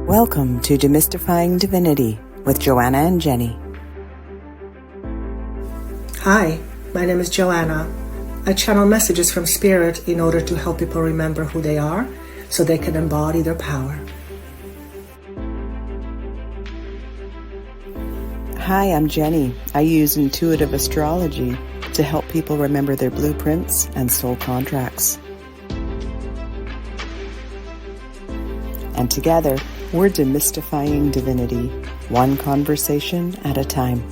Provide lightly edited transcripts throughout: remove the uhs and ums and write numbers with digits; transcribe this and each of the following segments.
Welcome to Demystifying Divinity with Joanna and Jenny. Hi, my name is Joanna. I channel messages from Spirit in order to help people remember who they are so they can embody their power. Hi, I'm Jenny. I use intuitive astrology to help people remember their blueprints and soul contracts. And together, we're demystifying divinity, one conversation at a time.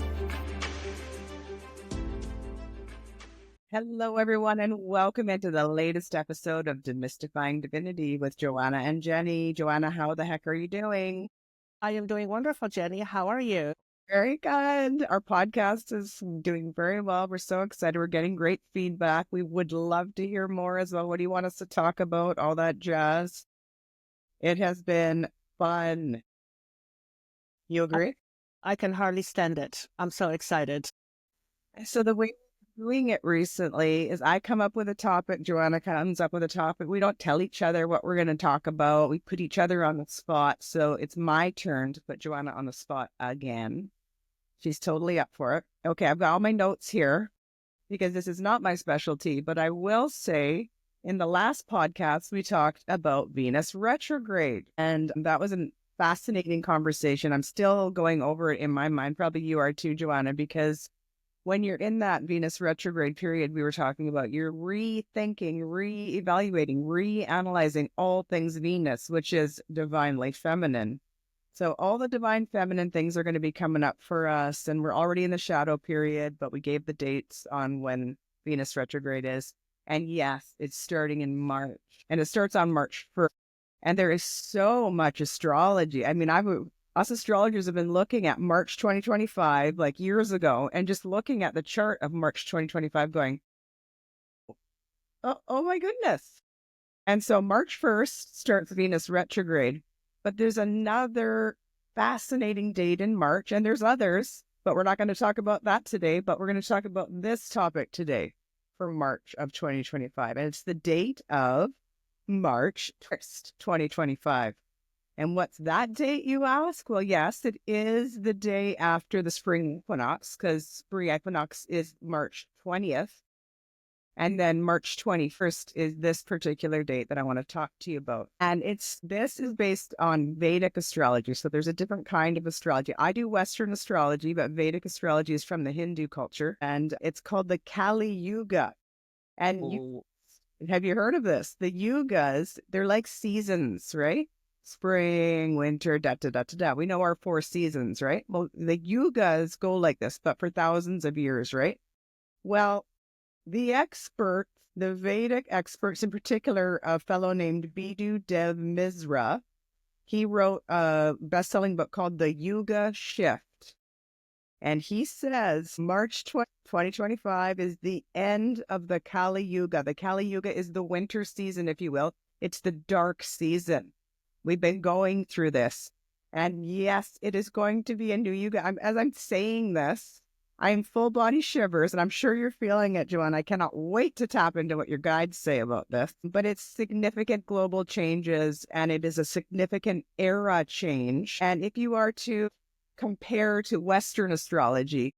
Hello, everyone, and welcome into the latest episode of Demystifying Divinity with Joanna and Jenny. Joanna, how the heck are you doing? I am doing wonderful, Jenny. How are you? Very good. Our podcast is doing very well. We're so excited. We're getting great feedback. We would love to hear more as well. What do you want us to talk about? All that jazz. It has been fun. You agree? I can hardly stand it. I'm so excited. So the way we're doing it recently is I come up with a topic, Joanna comes up with a topic. We don't tell each other what we're going to talk about. We put each other on the spot. So it's my turn to put Joanna on the spot again. She's totally up for it. Okay, I've got all my notes here because this is not my specialty, but I will say in the last podcast, we talked about Venus retrograde, and that was a fascinating conversation. I'm still going over it in my mind. Probably you are too, Joanna, because when you're in that Venus retrograde period we were talking about, you're rethinking, reevaluating, reanalyzing all things Venus, which is divinely feminine. So all the divine feminine things are going to be coming up for us, and we're already in the shadow period, but we gave the dates on when Venus retrograde is. And yes, it's starting in March, and it starts on March 1st. And there is so much astrology. I mean, us astrologers have been looking at March 2025, like years ago, and just looking at the chart of March 2025 going, oh my goodness. And so March 1st starts Venus retrograde. But there's another fascinating date in March, and there's others, but we're not going to talk about that today, but we're going to talk about this topic today for March of 2025. And it's the date of March 1st, 2025. And what's that date, you ask? Well, yes, it is the day after the spring equinox, because spring equinox is March 20th. And then March 21st is this particular date that I want to talk to you about. And this is based on Vedic astrology. So there's a different kind of astrology. I do Western astrology, but Vedic astrology is from the Hindu culture. And it's called the Kali Yuga. And have you heard of this? The yugas, they're like seasons, right? Spring, winter, da-da-da-da-da. We know our 4 seasons, right? Well, the yugas go like this, but for thousands of years, right? Well, the Vedic experts, in particular, a fellow named Bibhu Dev Misra, he wrote a best-selling book called The Yuga Shift. And he says March 2025 is the end of the Kali Yuga. The Kali Yuga is the winter season, if you will. It's the dark season. We've been going through this. And yes, it is going to be a new Yuga. As I'm saying this, I'm full body shivers, and I'm sure you're feeling it, Joanna. I cannot wait to tap into what your guides say about this. But it's significant global changes, and it is a significant era change. And if you are to compare to Western astrology,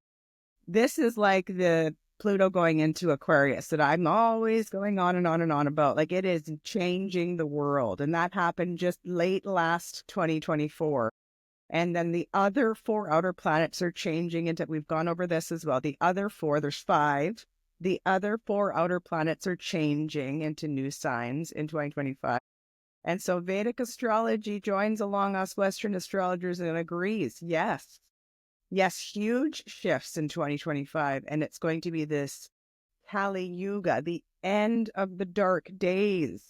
this is like the Pluto going into Aquarius that I'm always going on and on and on about. Like, it is changing the world. And that happened just late last 2024. And then the other 4 outer planets are changing into, we've gone over this as well. The other 4, there's 5. The other 4 outer planets are changing into new signs in 2025. And so Vedic astrology joins along us Western astrologers and agrees, yes, huge shifts in 2025. And it's going to be this Kali Yuga, the end of the dark days.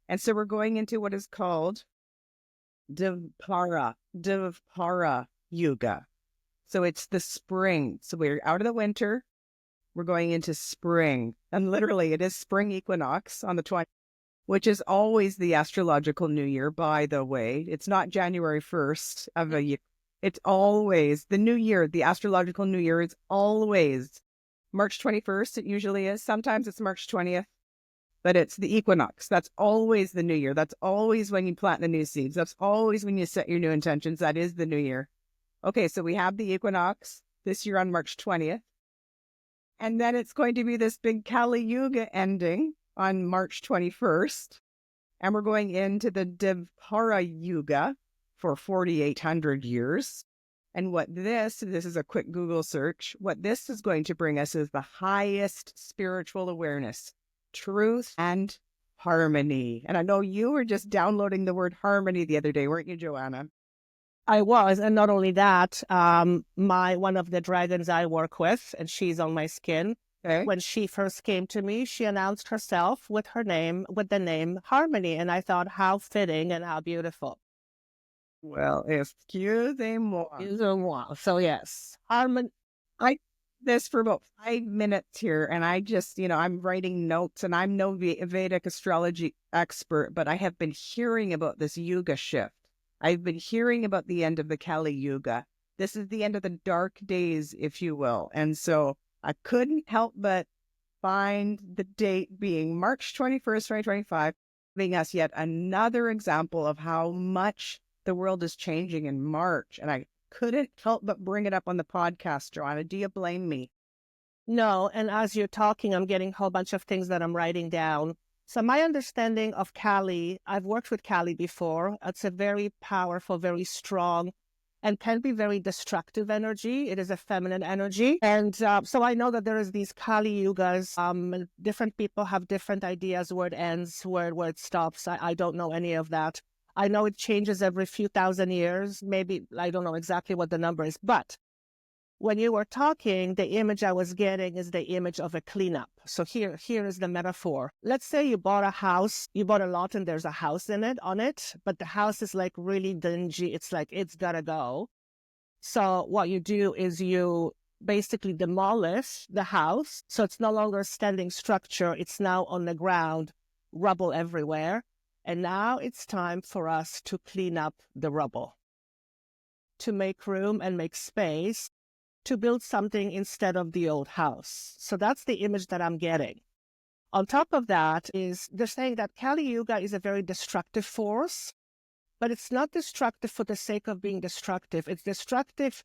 And so we're going into what is called Dvapara Yuga. So it's the spring. So we're out of the winter. We're going into spring. And literally it is spring equinox on the 20th, which is always the astrological new year, by the way. It's not January 1st of a year. It's always the new year. The astrological new year is always March 21st. It usually is. Sometimes it's March 20th. but it's the equinox. That's always the new year. That's always when you plant the new seeds. That's always when you set your new intentions. That is the new year. Okay, so we have the equinox this year on March 20th. And then it's going to be this big Kali Yuga ending on March 21st. And we're going into the Dvapara Yuga for 4,800 years. And what this is a quick Google search, what this is going to bring us is the highest spiritual awareness, truth, and harmony. And I know you were just downloading the word harmony the other day, weren't you, Joanna? I was, and not only that, one of the dragons I work with, and she's on my skin. Okay. When she first came to me, she announced herself with the name Harmony, and I thought how fitting and how beautiful. Well, excusez-moi. So yes, Harmony. I this for about 5 minutes here, and I just, I'm writing notes, and I'm no Vedic astrology expert, but I have been hearing about this Yuga shift. I've been hearing about the end of the Kali Yuga. This is the end of the dark days, if you will. And so I couldn't help but find the date being March 21st, 2025, giving us yet another example of how much the world is changing in March. And I couldn't help but bring it up on the podcast, Joanna. Do you blame me? No, and as you're talking, I'm getting a whole bunch of things that I'm writing down. So my understanding of Kali, I've worked with Kali before. It's a very powerful, very strong, and can be very destructive energy. It is a feminine energy. And so I know that there is these Kali Yugas. Different people have different ideas where it ends, where it stops. I don't know any of that. I know it changes every few thousand years. Maybe, I don't know exactly what the number is. But when you were talking, the image I was getting is the image of a cleanup. So here is the metaphor. Let's say you bought a house, you bought a lot and there's a house on it, but the house is like really dingy. It's like, it's gotta go. So what you do is you basically demolish the house. So it's no longer a standing structure. It's now on the ground, rubble everywhere. And now it's time for us to clean up the rubble, to make room and make space to build something instead of the old house. So that's the image that I'm getting. On top of that is they're saying that Kali Yuga is a very destructive force, but it's not destructive for the sake of being destructive. It's destructive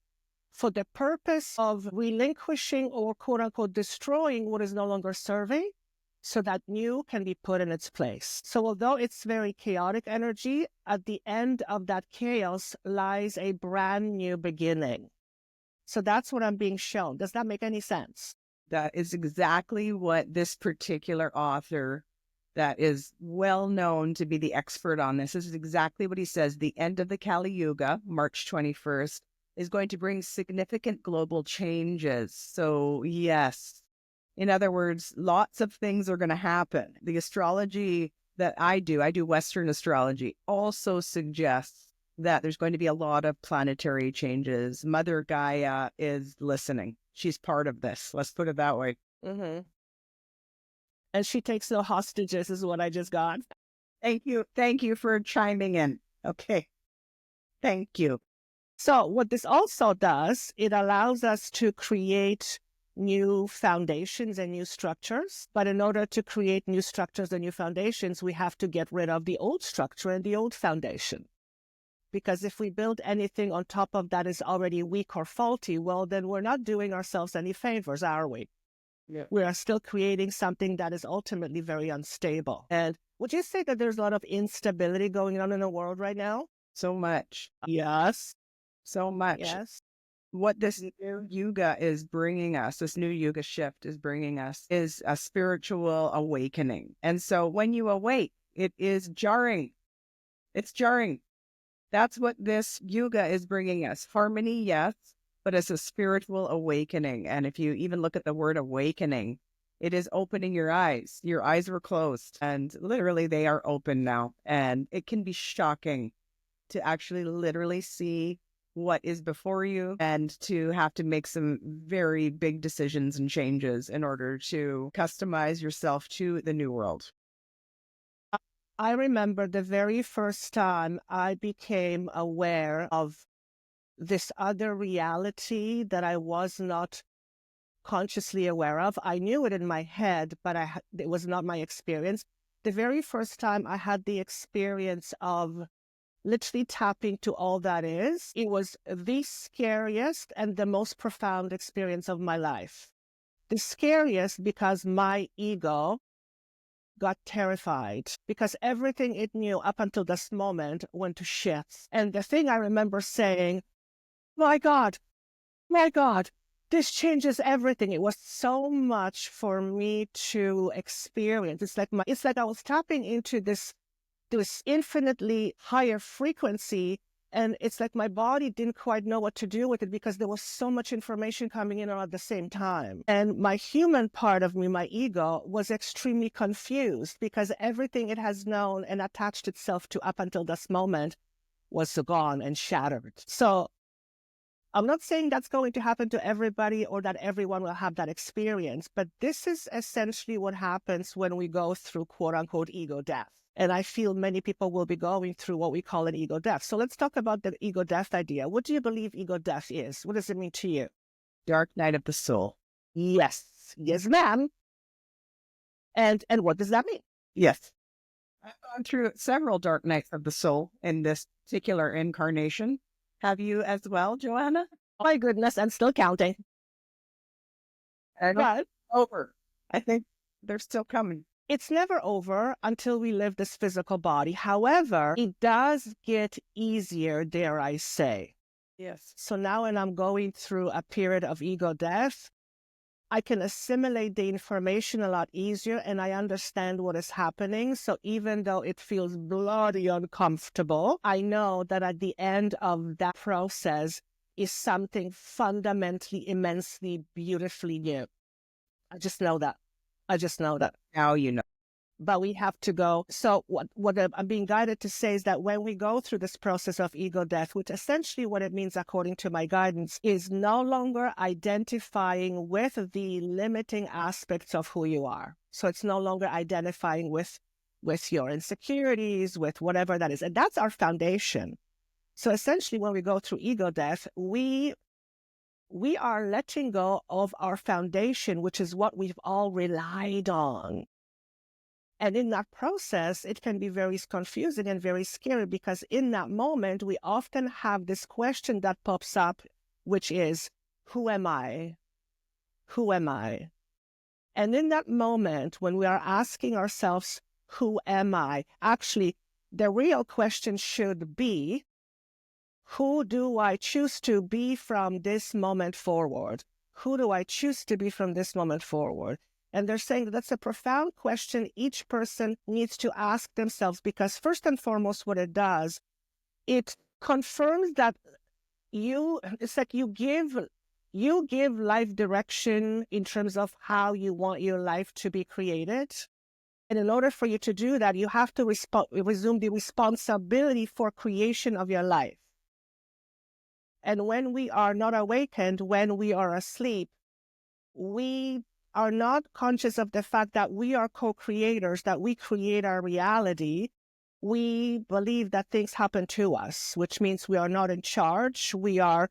for the purpose of relinquishing or quote unquote destroying what is no longer serving so that new can be put in its place. So although it's very chaotic energy, at the end of that chaos lies a brand new beginning. So that's what I'm being shown. Does that make any sense? That is exactly what this particular author that is well known to be the expert on this is exactly what he says. The end of the Kali Yuga, March 21st, is going to bring significant global changes. So yes, in other words, lots of things are going to happen. The astrology that I do Western astrology, also suggests that there's going to be a lot of planetary changes. Mother Gaia is listening. She's part of this. Let's put it that way. Mm-hmm. And she takes no hostages is what I just got. Thank you. Thank you for chiming in. Okay. Thank you. So what this also does, it allows us to create new foundations and new structures. But in order to create new structures and new foundations, we have to get rid of the old structure and the old foundation. Because if we build anything on top of that is already weak or faulty, well, then we're not doing ourselves any favors, are we? Yeah. We are still creating something that is ultimately very unstable. And would you say that there's a lot of instability going on in the world right now? So much. Yes. So much. Yes. What this new Yuga is bringing us, this new Yuga shift is bringing us, is a spiritual awakening. And so when you awake, it is jarring. It's jarring. That's what this Yuga is bringing us. Harmony, yes, but it's a spiritual awakening. And if you even look at the word awakening, it is opening your eyes. Your eyes were closed and literally they are open now. And it can be shocking to actually literally see what is before you and to have to make some very big decisions and changes in order to customize yourself to the new world. I remember the very first time I became aware of this other reality that I was not consciously aware of. I knew it in my head, but it was not my experience. the very first time I had the experience of literally tapping to all that is, it was the scariest and the most profound experience of my life. The scariest because my ego got terrified because everything it knew up until this moment went to shit. And the thing I remember saying, my God, this changes everything. It was so much for me to experience. It's like I was tapping into this infinitely higher frequency, and it's like my body didn't quite know what to do with it because there was so much information coming in all at the same time. And my human part of me, my ego, was extremely confused because everything it has known and attached itself to up until this moment was gone and shattered. So I'm not saying that's going to happen to everybody or that everyone will have that experience, but this is essentially what happens when we go through quote unquote ego death. And I feel many people will be going through what we call an ego death. So let's talk about the ego death idea. What do you believe ego death is? What does it mean to you? Dark night of the soul. Yes. Yes, ma'am. And what does that mean? Yes. I've gone through several dark nights of the soul in this particular incarnation. Have you as well, Joanna? Oh my goodness, I'm still counting. And over. I think they're still coming. It's never over until we live this physical body. However, it does get easier, dare I say. Yes. So now when I'm going through a period of ego death, I can assimilate the information a lot easier and I understand what is happening. So even though it feels bloody uncomfortable, I know that at the end of that process is something fundamentally, immensely, beautifully new. I just know that. Now you know. But we have to go. So what I'm being guided to say is that when we go through this process of ego death, which essentially what it means according to my guidance is no longer identifying with the limiting aspects of who you are. So it's no longer identifying with your insecurities, with whatever that is. And that's our foundation. So essentially when we go through ego death, we are letting go of our foundation, which is what we've all relied on. And in that process, it can be very confusing and very scary because in that moment, we often have this question that pops up, which is, who am I? Who am I? And in that moment, when we are asking ourselves, who am I? Actually, the real question should be, who do I choose to be from this moment forward? Who do I choose to be from this moment forward? And they're saying that that's a profound question each person needs to ask themselves because first and foremost, what it does, it confirms that it's like you give life direction in terms of how you want your life to be created. And in order for you to do that, you have to resume the responsibility for creation of your life. And when we are not awakened, when we are asleep, we are not conscious of the fact that we are co-creators, that we create our reality. We believe that things happen to us, which means we are not in charge. I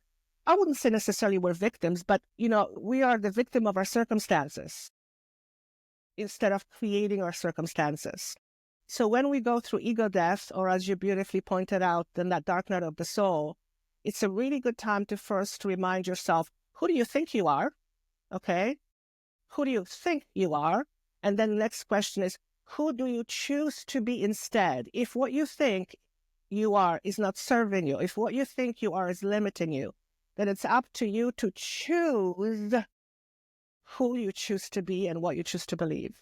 wouldn't say necessarily we're victims, but, we are the victim of our circumstances instead of creating our circumstances. So when we go through ego death, or as you beautifully pointed out, in that dark night of the soul, it's a really good time to first remind yourself, who do you think you are? Okay. Who do you think you are? And then the next question is, who do you choose to be instead? If what you think you are is not serving you, if what you think you are is limiting you, then it's up to you to choose who you choose to be and what you choose to believe.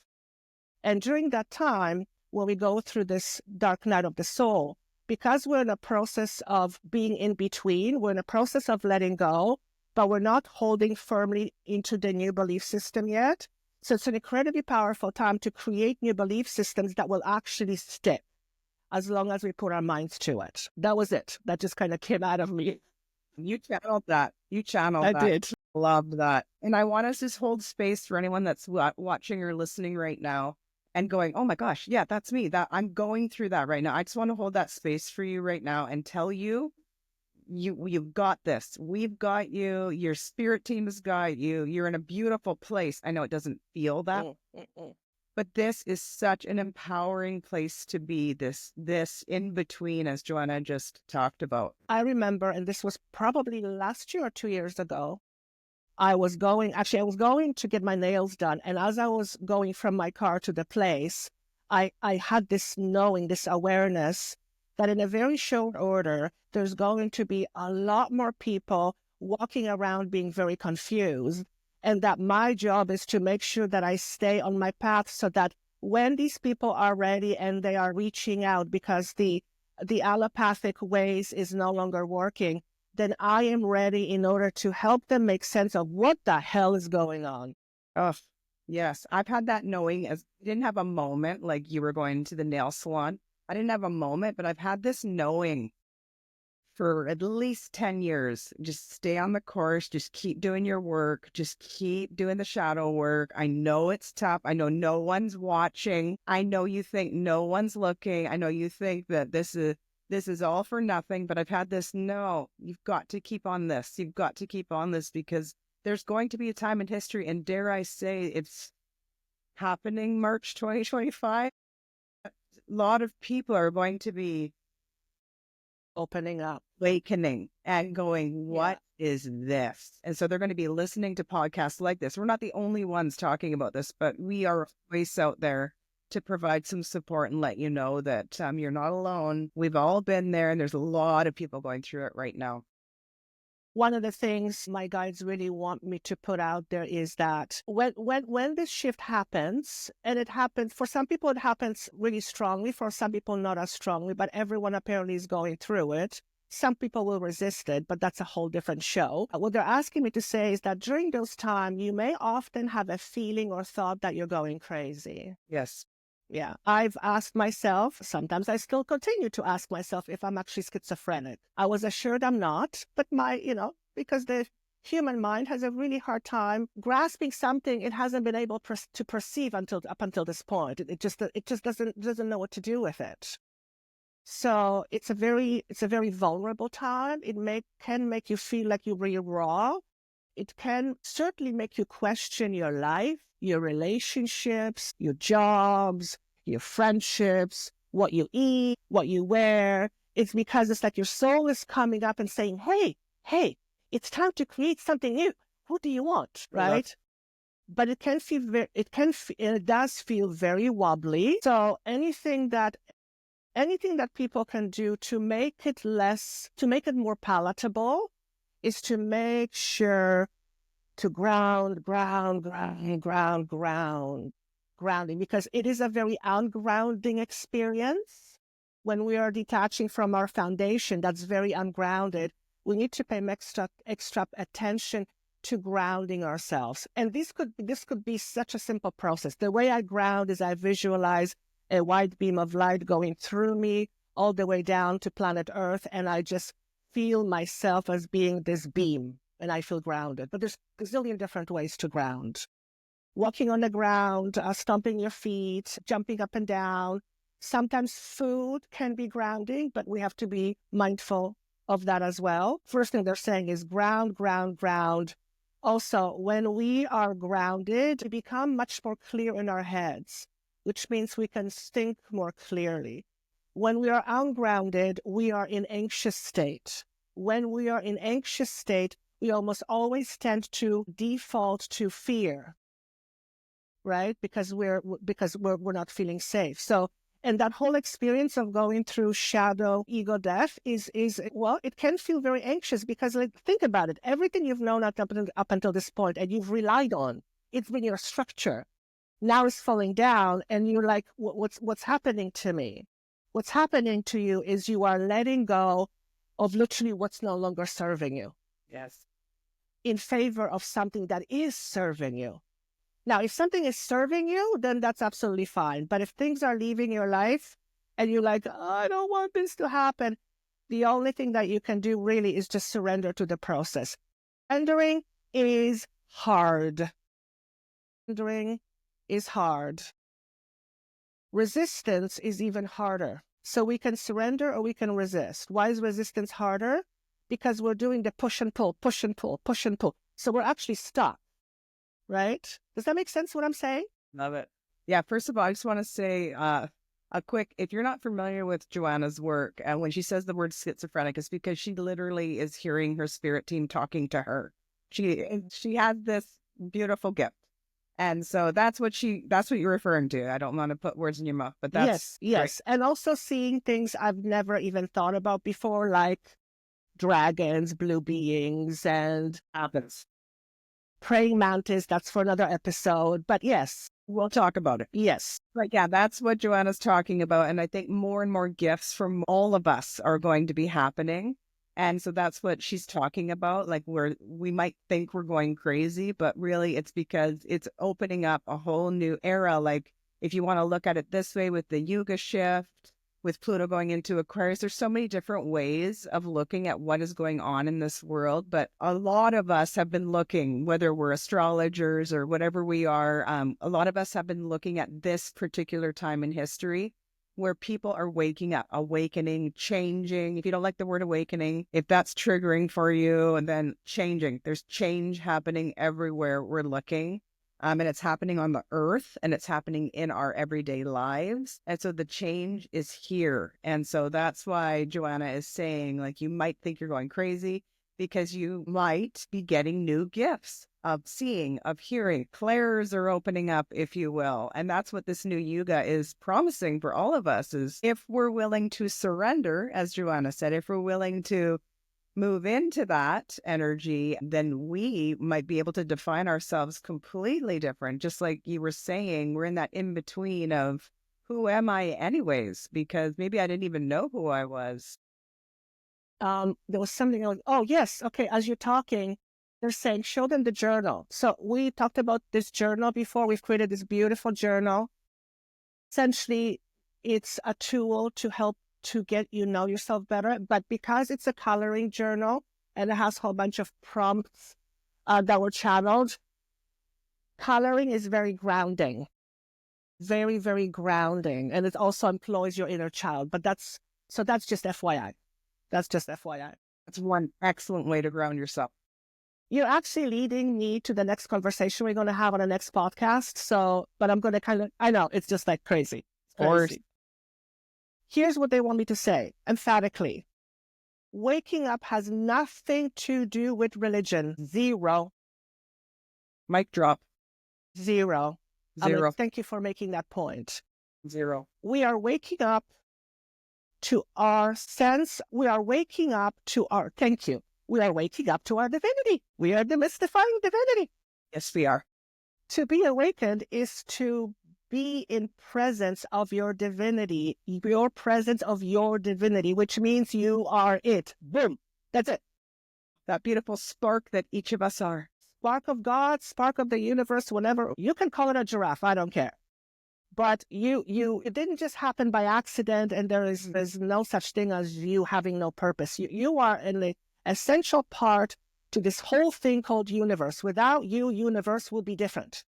And during that time, when we go through this dark night of the soul, because we're in a process of being in between, we're in a process of letting go, but we're not holding firmly into the new belief system yet. So it's an incredibly powerful time to create new belief systems that will actually stick as long as we put our minds to it. That was it. That just kind of came out of me. You channeled that. I did. Love that. And I want us to hold space for anyone that's watching or listening right now and going, oh my gosh, yeah, that's me. That I'm going through that right now. I just want to hold that space for you right now and tell you, you've got this. We've got you. Your spirit team has got you. You're in a beautiful place. I know it doesn't feel that, But this is such an empowering place to be, this in between, as Joanna just talked about. I remember, and this was probably last year or 2 years ago, I was going to get my nails done. And as I was going from my car to the place, I had this knowing, this awareness that in a very short order, there's going to be a lot more people walking around being very confused. And that my job is to make sure that I stay on my path so that when these people are ready and they are reaching out because the allopathic ways is no longer working, then I am ready in order to help them make sense of what the hell is going on. Oh, yes. I've had that knowing. As I didn't have a moment like you were going to the nail salon. I didn't have a moment, but I've had this knowing for at least 10 years. Just stay on the course. Just keep doing your work. Just keep doing the shadow work. I know it's tough. I know no one's watching. I know you think no one's looking. I know you think that this is all for nothing, but I've had this, no, you've got to keep on this. You've got to keep on this because there's going to be a time in history, and dare I say it's happening March 2025. A lot of people are going to be Opening up, awakening and going, what is this? And so they're going to be listening to podcasts like this. We're not the only ones talking about this, but we are a voice out there to provide some support and let you know that you're not alone. We've all been there, and there's a lot of people going through it right now. One of the things my guides really want me to put out there is that when this shift happens, and it happens, for some people it happens really strongly, for some people not as strongly, but everyone apparently is going through it. Some people will resist it, but that's a whole different show. What they're asking me to say is that during those times, you may often have a feeling or thought that you're going crazy. Yes. Yeah, I've asked myself, sometimes I still continue to ask myself if I'm actually schizophrenic. I was assured I'm not, but because the human mind has a really hard time grasping something it hasn't been able to perceive up until this point. It just doesn't know what to do with it. So it's a very vulnerable time. It can make you feel like you're really raw. It can certainly make you question your life, your relationships, your jobs, your friendships, what you eat, what you wear. It's because it's like your soul is coming up and saying, hey, it's time to create something new. Who do you want, right? But it does feel very wobbly. So anything that people can do to make it more palatable is to make sure to grounding, because it is a very ungrounding experience. When we are detaching from our foundation, that's very ungrounded. We need to pay extra attention to grounding ourselves. And this could be such a simple process. The way I ground is I visualize a white beam of light going through me all the way down to planet Earth, and I just feel myself as being this beam, and I feel grounded. But there's a zillion different ways to ground. Walking on the ground, stomping your feet, jumping up and down. Sometimes food can be grounding, but we have to be mindful of that as well. First thing they're saying is ground, ground, ground. Also, when we are grounded, we become much more clear in our heads, which means we can think more clearly. When we are ungrounded, we are in anxious state. When we are in anxious state, we almost always tend to default to fear, right? Because we're not feeling safe. So, and that whole experience of going through shadow ego death is it can feel very anxious because, think about it. Everything you've known up until this point and you've relied on, it's been your structure. Now it's falling down, and you're like, what's happening to me? What's happening to you is you are letting go of literally what's no longer serving you. Yes. In favor of something that is serving you. Now, if something is serving you, then that's absolutely fine. But if things are leaving your life and you're like, I don't want this to happen, the only thing that you can do really is just surrender to the process. Surrendering is hard. Surrendering is hard. Resistance is even harder. So we can surrender or we can resist. Why is resistance harder? Because we're doing the push and pull, push and pull, push and pull. So we're actually stuck, right? Does that make sense what I'm saying? Love it. Yeah, first of all, I just want to say a quick, if you're not familiar with Joanna's work, and when she says the word schizophrenic, it's because she literally is hearing her spirit team talking to her. She has this beautiful gift. And so that's what you're referring to. I don't want to put words in your mouth, but that's Yes, yes. And also seeing things I've never even thought about before, like dragons, blue beings, and happens. praying mantis. That's for another episode. But yes, We'll talk about it. yes. But yeah, that's what Joanna's talking about. And I think more and more gifts from all of us are going to be happening. And so that's what she's talking about. Like we might think we're going crazy, but really it's because it's opening up a whole new era. Like if you want to look at it this way with the Yuga shift, with Pluto going into Aquarius, there's so many different ways of looking at what is going on in this world. But a lot of us have been looking, whether we're astrologers or whatever we are, a lot of us have been looking at this particular time in history where people are waking up, awakening, changing. If you don't like the word awakening, if that's triggering for you, and then changing, there's change happening everywhere we're looking. And it's happening on the earth and it's happening in our everyday lives. And so the change is here. And so that's why Joanna is saying, like, you might think you're going crazy because you might be getting new gifts of seeing, of hearing. Clairs are opening up, if you will. And that's what this new Yuga is promising for all of us, is if we're willing to surrender, as Joanna said, if we're willing to move into that energy, then we might be able to define ourselves completely different. Just like you were saying, we're in that in between of who am I anyways? Because maybe I didn't even know who I was. There was something like, oh, yes. Okay. As you're talking, they're saying, show them the journal. So we talked about this journal before. We've created this beautiful journal. Essentially, it's a tool to help to get you know yourself better. But because it's a coloring journal and it has a whole bunch of prompts that were channeled, coloring is very grounding, very, very grounding. And it also employs your inner child. But that's just FYI. That's just FYI. That's one excellent way to ground yourself. You're actually leading me to the next conversation we're going to have on the next podcast. So, but I'm going to I know, it's just like crazy. It's crazy. Here's what they want me to say emphatically. Waking up has nothing to do with religion. Zero. Mic drop. Zero. Zero. Thank you for making that point. Zero. We are waking up to our sense. We are waking up to our, thank you. We are waking up to our divinity. We are demystifying divinity. Yes, we are. To be awakened is to be in presence of your divinity, your presence of your divinity, which means you are it. Boom. That's it. That beautiful spark that each of us are. Spark of God, spark of the universe, whatever. You can call it a giraffe. I don't care. But it didn't just happen by accident, and there's no such thing as you having no purpose. You are an essential part to this whole thing called universe. Without you, universe will be different.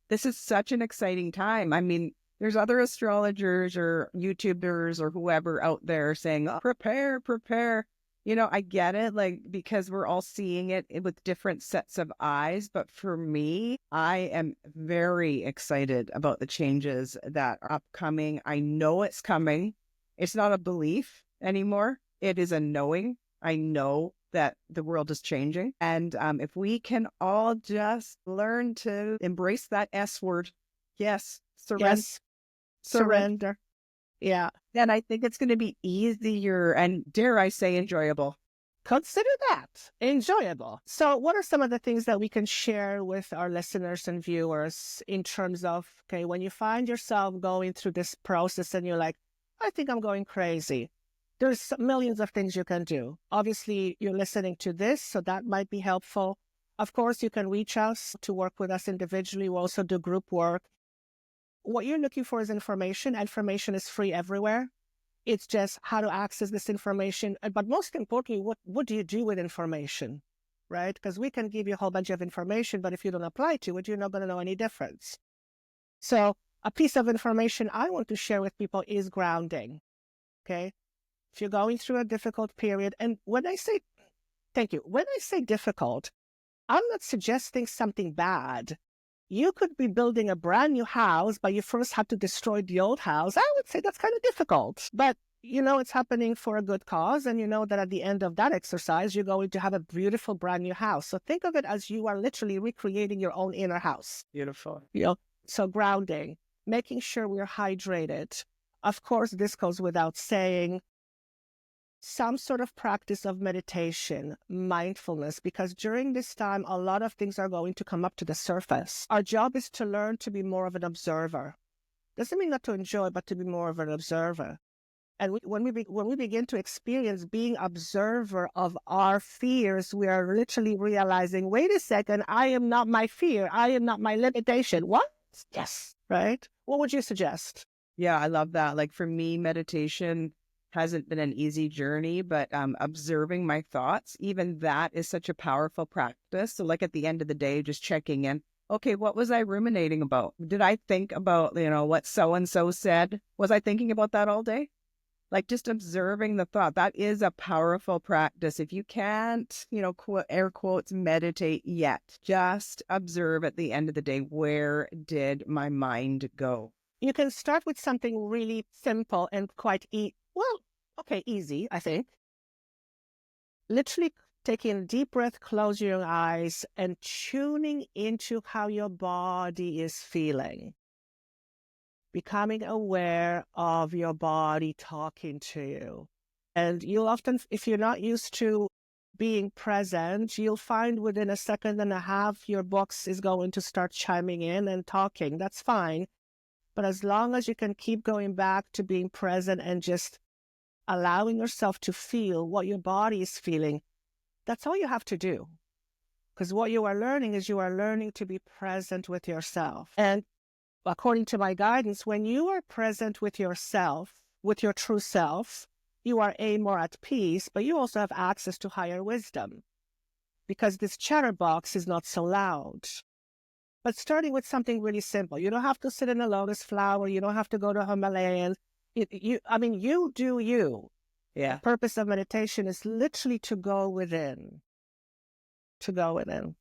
This is such an exciting time. I mean, there's other astrologers or YouTubers or whoever out there saying, oh, prepare. You know, I get it, like, because we're all seeing it with different sets of eyes. But for me, I am very excited about the changes that are upcoming. I know it's coming. It's not a belief anymore. It is a knowing. I know that the world is changing. And if we can all just learn to embrace that S word, yes, surrender. Yeah. Then I think it's going to be easier and, dare I say, enjoyable. Consider that enjoyable. So what are some of the things that we can share with our listeners and viewers in terms of, okay, when you find yourself going through this process and you're like, I think I'm going crazy. There's millions of things you can do. Obviously, you're listening to this, so that might be helpful. Of course, you can reach us to work with us individually. We also do group work. What you're looking for is information. Information is free everywhere. It's just how to access this information. But most importantly, what do you do with information, right? Because we can give you a whole bunch of information, but if you don't apply to it, you're not going to know any difference. So a piece of information I want to share with people is grounding, okay? If you're going through a difficult period, and when I say, thank you, when I say difficult, I'm not suggesting something bad. You could be building a brand new house, but you first had to destroy the old house. I would say that's kind of difficult. But you know it's happening for a good cause, and you know that at the end of that exercise, you're going to have a beautiful brand new house. So think of it as you are literally recreating your own inner house. Beautiful. You know, so grounding, making sure we're hydrated. Of course, this goes without saying. Some sort of practice of meditation, mindfulness, because during this time, a lot of things are going to come up to the surface. Our job is to learn to be more of an observer. Doesn't mean not to enjoy, but to be more of an observer. And when we begin to experience being observer of our fears, we are literally realizing, wait a second, I am not my fear. I am not my limitation. What? Yes. Right? What would you suggest? Yeah, I love that. Like for me, meditation hasn't been an easy journey, but observing my thoughts, even that is such a powerful practice. So like at the end of the day, just checking in. Okay, what was I ruminating about? Did I think about, what so-and-so said? Was I thinking about that all day? Like just observing the thought, that is a powerful practice. If you can't, air quotes, meditate yet, just observe at the end of the day, where did my mind go? You can start with something really simple and quite easy, I think. Literally taking a deep breath, close your eyes, and tuning into how your body is feeling. Becoming aware of your body talking to you. And you'll often, if you're not used to being present, you'll find within a second and a half, your box is going to start chiming in and talking. That's fine. But as long as you can keep going back to being present and just allowing yourself to feel what your body is feeling, that's all you have to do. Because what you are learning is you are learning to be present with yourself. And according to my guidance, when you are present with yourself, with your true self, you are more at peace, but you also have access to higher wisdom because this chatterbox is not so loud. But starting with something really simple, you don't have to sit in a lotus flower. You don't have to go to Himalayan. You do you. Yeah. The purpose of meditation is literally to go within.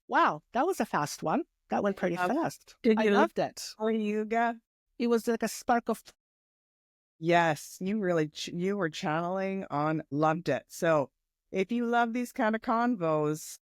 Wow, that was a fast one. That went pretty fast. I loved it. Kali Yuga? It was like a spark of... Yes, you really, you were channeling on, loved it. So if you love these kind of convos,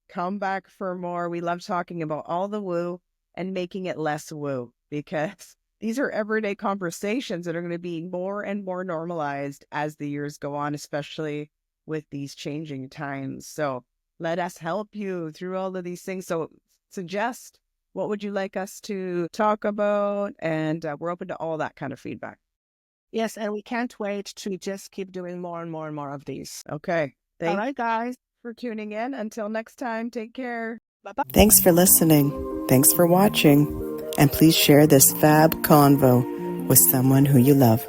come back for more. We love talking about all the woo and making it less woo, because these are everyday conversations that are going to be more and more normalized as the years go on, especially with these changing times. So let us help you through all of these things. So suggest, what would you like us to talk about? And we're open to all that kind of feedback. Yes, and we can't wait to just keep doing more and more and more of these. Okay. All right, guys. For tuning in. Until next time, take care. Bye-bye. Thanks for listening. Thanks for watching. And please share this fab convo with someone who you love.